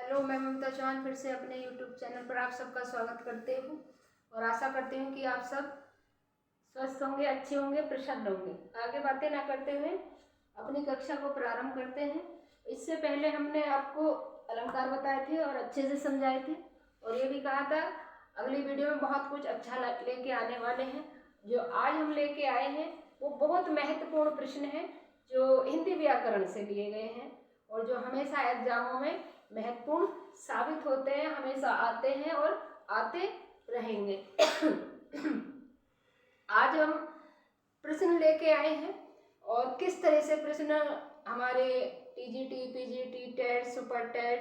Hello, मैं ममता चौहान फिर से अपने यूट्यूब चैनल पर आप सबका स्वागत करते हूँ और आशा करती हूँ कि आप सब स्वस्थ होंगे, अच्छे होंगे, प्रसन्न होंगे। आगे बातें ना करते हुए अपनी कक्षा को प्रारंभ करते हैं। इससे पहले हमने आपको अलंकार बताए थे और अच्छे से समझाए थे और ये भी कहा था अगली वीडियो में बहुत कुछ अच्छा लेके आने वाले हैं। जो आज हम लेके आए हैं वो बहुत महत्वपूर्ण प्रश्न है जो हिंदी व्याकरण से लिए गए हैं और जो हमेशा एग्जामों में महत्वपूर्ण साबित होते हैं, हमेशा आते हैं और आते रहेंगे। आज हम प्रश्न लेके आए हैं और किस तरह से प्रश्न हमारे TGT, PGT, TET, super TET,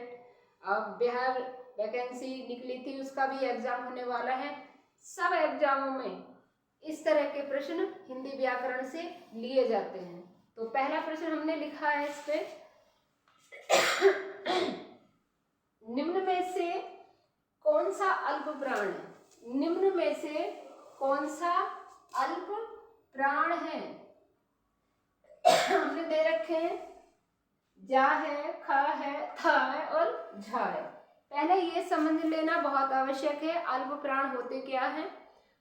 Bihar vacancy निकली थी उसका भी एग्जाम होने वाला है। सब एग्जामों में इस तरह के प्रश्न हिंदी व्याकरण से लिए जाते हैं। तो पहला प्रश्न हमने लिखा है इस पे निम्न में से कौन सा अल्प प्राण है? निम्न में से कौन सा अल्प प्राण है? हमने दे रखे हैं जा है, खा है, था है और झा है। पहले ये समझ लेना बहुत आवश्यक है अल्प प्राण होते क्या हैं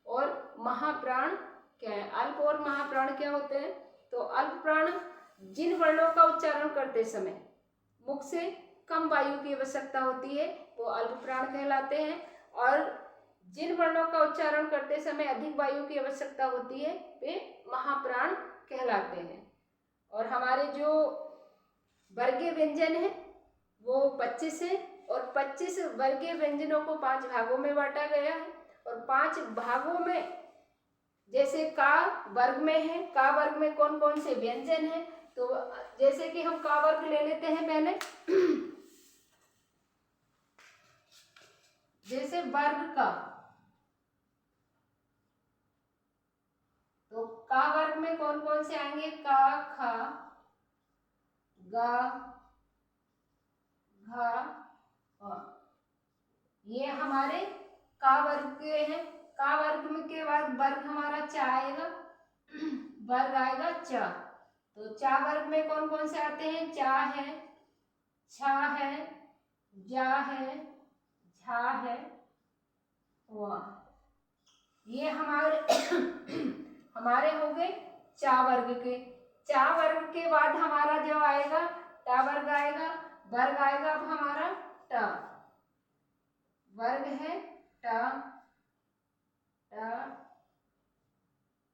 और महाप्राण क्या है। अल्प और महाप्राण क्या होते हैं? तो अल्प प्राण जिन वर्णों का उच्चारण करते समय मुख से कम वायु की आवश्यकता होती है वो अल्प प्राण कहलाते हैं और जिन वर्णों का उच्चारण करते समय अधिक वायु की आवश्यकता होती है वे महाप्राण कहलाते हैं। और हमारे जो वर्गीय व्यंजन है वो 25 है और 25 वर्गीय व्यंजनों को 5 भागों में बांटा गया है और 5 भागों में जैसे का वर्ग में है, का वर्ग में कौन कौन से व्यंजन है। तो जैसे कि हम का वर्ग ले लेते हैं पहले जैसे वर्ग का, तो का वर्ग में कौन कौन से आएंगे? का, खा, गा, घा, ये हमारे का वर्ग के हैं। का वर्ग में के बाद वर्ग हमारा चा आएगा, वर्ग आएगा चा। तो चा वर्ग में कौन कौन से आते हैं? चा है, छा है, जा है, झा है, वाह। ये हमारे हो गए चा वर्ग के। चा वर्ग के बाद हमारा जो आएगा टा वर्ग आएगा, वर्ग आएगा अब हमारा टा, वर्ग है टा, टा,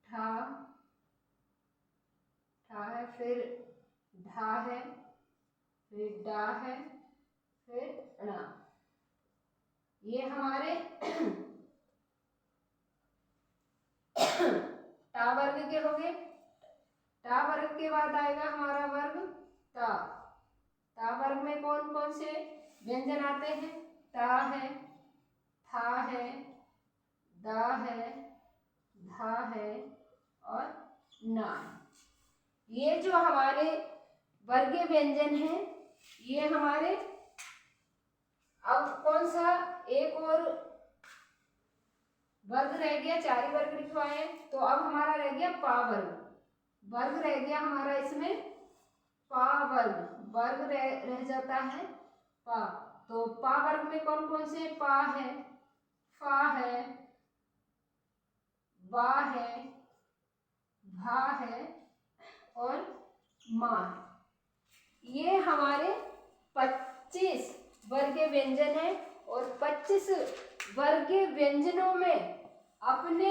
ठा, ठा है, फिर ढा है, फिर डा है, फिर णा। ये हमारे टा वर्ग के हो गए। टा वर्ग के बाद आएगा हमारा वर्ग ता। ता वर्ग में कौन कौन से व्यंजन आते हैं? ता है, था है, दा है, धा है और ना है। ये जो हमारे वर्गीय व्यंजन हैं ये हमारे अब कौन सा एक और वर्ग रह गया? 4 ही वर्ग लिखवाए तो अब हमारा रह गया पा वर्ग। वर्ग रह गया हमारा इसमें पा वर्ग, वर्ग रह जाता है पा। तो पा वर्ग में कौन कौन से? पा है, फा है, बा है, भा है और मा है। ये हमारे 25 वर्गीय व्यंजन है और 25 वर्गीय व्यंजनों में अपने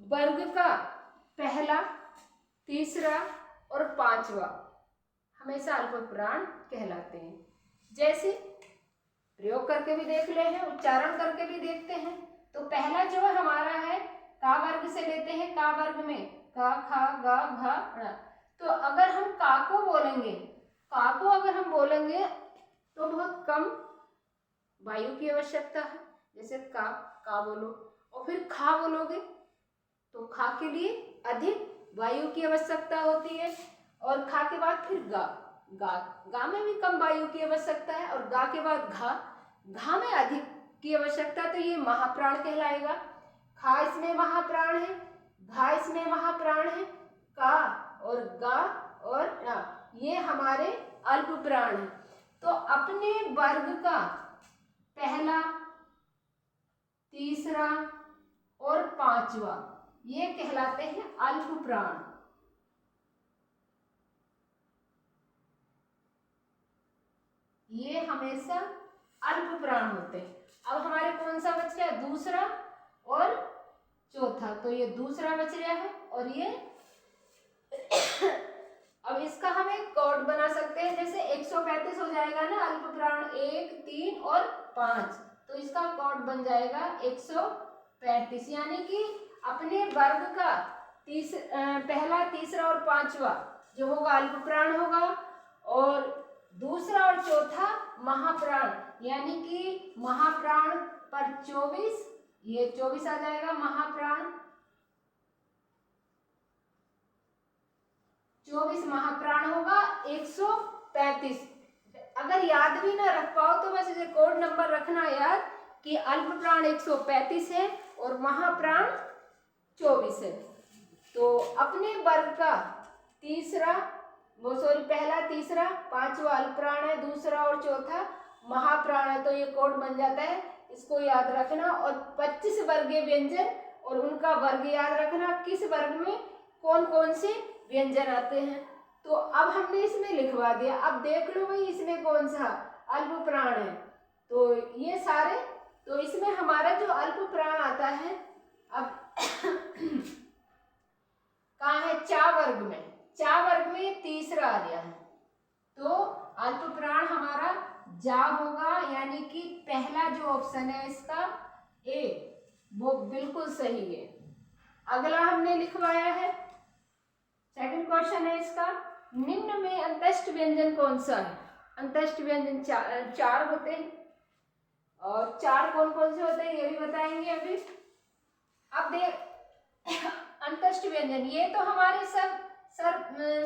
वर्ग का पहला, तीसरा और पांचवा हमेशा अल्प प्राण कहलाते हैं। जैसे प्रयोग करके भी देख ले हैं, उच्चारण करके भी देखते हैं। तो पहला जो है हमारा है का वर्ग से लेते हैं। का वर्ग में का, खा, गा, घा, णा। तो अगर हम का को बोलेंगे, का को अगर हम बोलेंगे तो बहुत कम वायु की आवश्यकता है। जैसे का बोलो और फिर खा बोलोगे तो खा के लिए अधिक वायु की आवश्यकता होती है और खा के बाद फिर गा, गा में भी कम वायु की आवश्यकता है और गा के बाद घा में अधिक की आवश्यकता। तो ये महाप्राण कहलाएगा। खा इसमें महाप्राण है, घा इसमें महाप्राण है, का और गा और णा ये हमारे अल्प प्राण है। तो अपने वर्ग का पहला, तीसरा और पांचवा ये कहलाते हैं अल्प प्राण। ये हमेशा अल्प प्राण होते हैं। अब हमारे कौन सा बच गया? दूसरा और चौथा। तो ये दूसरा बच गया है और ये अब इसका हम एक कोड बना सकते हैं, जैसे 135 हो जाएगा ना अल्प प्राण 1, 3 और 5, तो इसका कोड बन जाएगा 135। यानी कि अपने वर्ग का पहला, तीसरा और पांचवा जो होगा अल्प प्राण होगा, और दूसरा और चौथा महाप्राण, यानी कि महाप्राण पर 24, ये 24 आ जाएगा महाप्राण, 24 महाप्राण होगा 135। अगर याद भी ना रख पाओ तो बस इसे कोड नंबर रखना याद कि अल्प प्राण 135 है और महाप्राण 24 है। तो अपने वर्ग का पहला, तीसरा, पांचवा अल्प प्राण है, दूसरा और चौथा महाप्राण है, तो ये कोड बन जाता है, इसको याद रखना। और 25 वर्गीय व्यंजन और उनका वर्ग याद रखना, किस वर्ग में कौन कौन से व्यंजन आते हैं। तो अब हमने इसमें लिखवा दिया। अब देख लो भाई इसमें कौन सा अल्प प्राण है। तो ये सारे, तो इसमें हमारा जो अल्प प्राण आता है अब कहाँ है? चा वर्ग में। चा वर्ग में ये तीसरा आ गया है, तो अल्प प्राण हमारा जा होगा, यानी कि पहला जो ऑप्शन है इसका ए, वो बिल्कुल सही है। अगला हमने लिखवाया है, सेकंड क्वेश्चन है इसका, निम्न में अंत्यष्ट व्यंजन कौन सा है? अंत्यष्ट व्यंजन चार होते हैं, और चार कौन कौन से होते हैं ये भी बताएंगे अभी। अब देख अंत्यष्ट व्यंजन, ये तो हमारे सब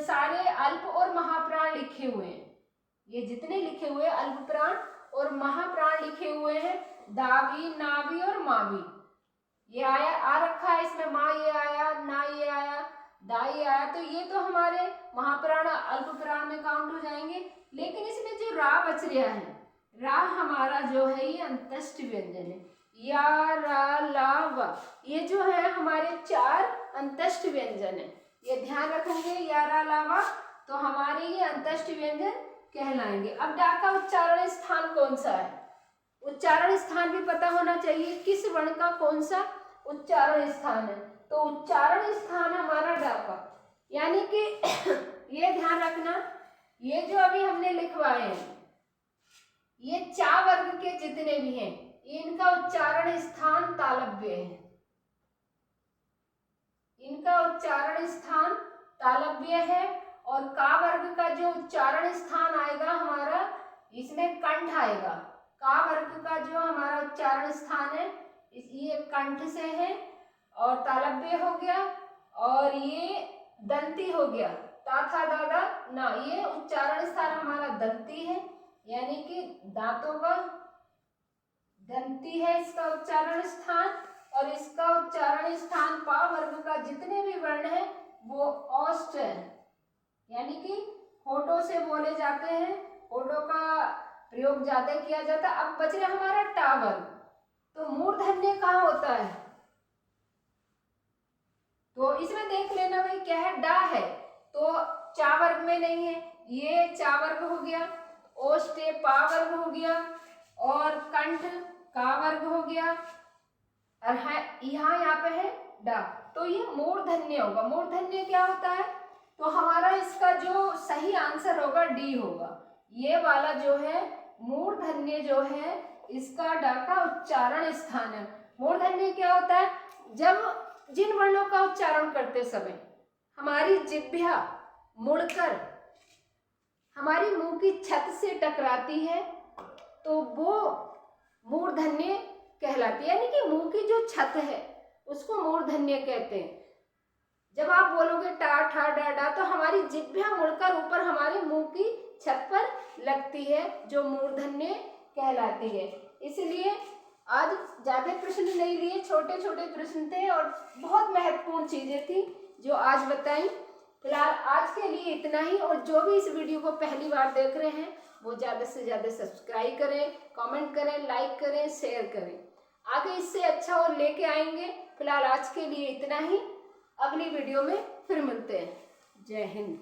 सारे अल्प और महाप्राण लिखे हुए हैं। ये जितने लिखे हुए अल्प प्राण और महाप्राण लिखे हुए हैं, दावी, नावी और मावी, ये आया आ रखा है इसमें, माँ ये आया, ना ये आया, दा ये आया, तो ये तो हमारे महाप्राण अल्प प्राण में काउंट हो जाएंगे। लेकिन इसमें जो रा बच रहा है, रा हमारा जो है ये अंत्यष्ट व्यंजन है, या, रा, ला, वा, ये जो है हमारे चार अंत्यष्ट व्यंजन है। ये ध्यान रखेंगे, या, रा, ला, वा, तो हमारे ये अंत्यष्ट व्यंजन कहलाएंगे। अब डा का उच्चारण स्थान कौन सा है? उच्चारण स्थान भी पता होना चाहिए, किस वर्ण का कौन सा उच्चारण स्थान है। तो उच्चारण स्थान हमारा डा का, यानी कि ये ध्यान रखना, ये जो अभी हमने लिखवाए हैं ये चा वर्ग के जितने भी हैं, इनका उच्चारण स्थान तालव्य है, इनका उच्चारण स्थान तालव्य है। और का वर्ग का जो उच्चारण स्थान आएगा हमारा, इसमें कंठ आएगा। का वर्ग का जो हमारा उच्चारण स्थान है ये कंठ से है, और तालव्य हो गया, और ये दंती हो गया, ता, था, दादा, ना, ये उच्चारण स्थान हमारा दंती है, यानी कि दांतों का दंती है इसका उच्चारण स्थान। और इसका उच्चारण स्थान पा वर्ग का जितने भी वर्ण है वो औष्ठ है, यानी कि होठों से बोले जाते हैं, होठों का प्रयोग ज्यादा किया जाता है। अब बच रहा हमारा टा वर्ग, तो मूर्धन्य कहाँ होता है? तो इसमें देख लेना भाई क्या है, डा है, तो चा वर्ग में नहीं है, ये चा वर्ग हो गया, ओष्टे पा वर्ग हो गया, और कंठ का वर्ग हो गया, और यहाँ पे है डा, तो ये मूर्धन्य होगा। मूर्धन्य क्या होता है? तो हमारा इसका जो सही आंसर होगा डी होगा, ये वाला जो है मूर्धन्य जो है इसका डा का उच्चारण स्थान है। मूर्धन्य क्या होता है? जब जिन वर्णों का उच्चारण करते समय हमारी जिह्वा मुड़कर हमारी मुंह की छत से टकराती है तो वो मूर्धन्य कहलाती है, यानी कि मुंह की जो छत है उसको मूर्धन्य कहते हैं। जब आप बोलोगे टा, ठा, डा, डा, तो हमारी जिह्वा मुड़कर ऊपर हमारे मुंह की छत पर लगती है, जो मूर्धन्य कहलाती है। इसलिए आज ज्यादा प्रश्न नहीं लिए, छोटे छोटे प्रश्न थे और बहुत महत्वपूर्ण चीजें थी जो आज बताई। फिलहाल आज के लिए इतना ही, और जो भी इस वीडियो को पहली बार देख रहे हैं वो ज़्यादा से ज़्यादा सब्सक्राइब करें, कमेंट करें, लाइक करें, शेयर करें। आगे इससे अच्छा और लेके आएंगे। फिलहाल आज के लिए इतना ही, अगली वीडियो में फिर मिलते हैं। जय हिंद।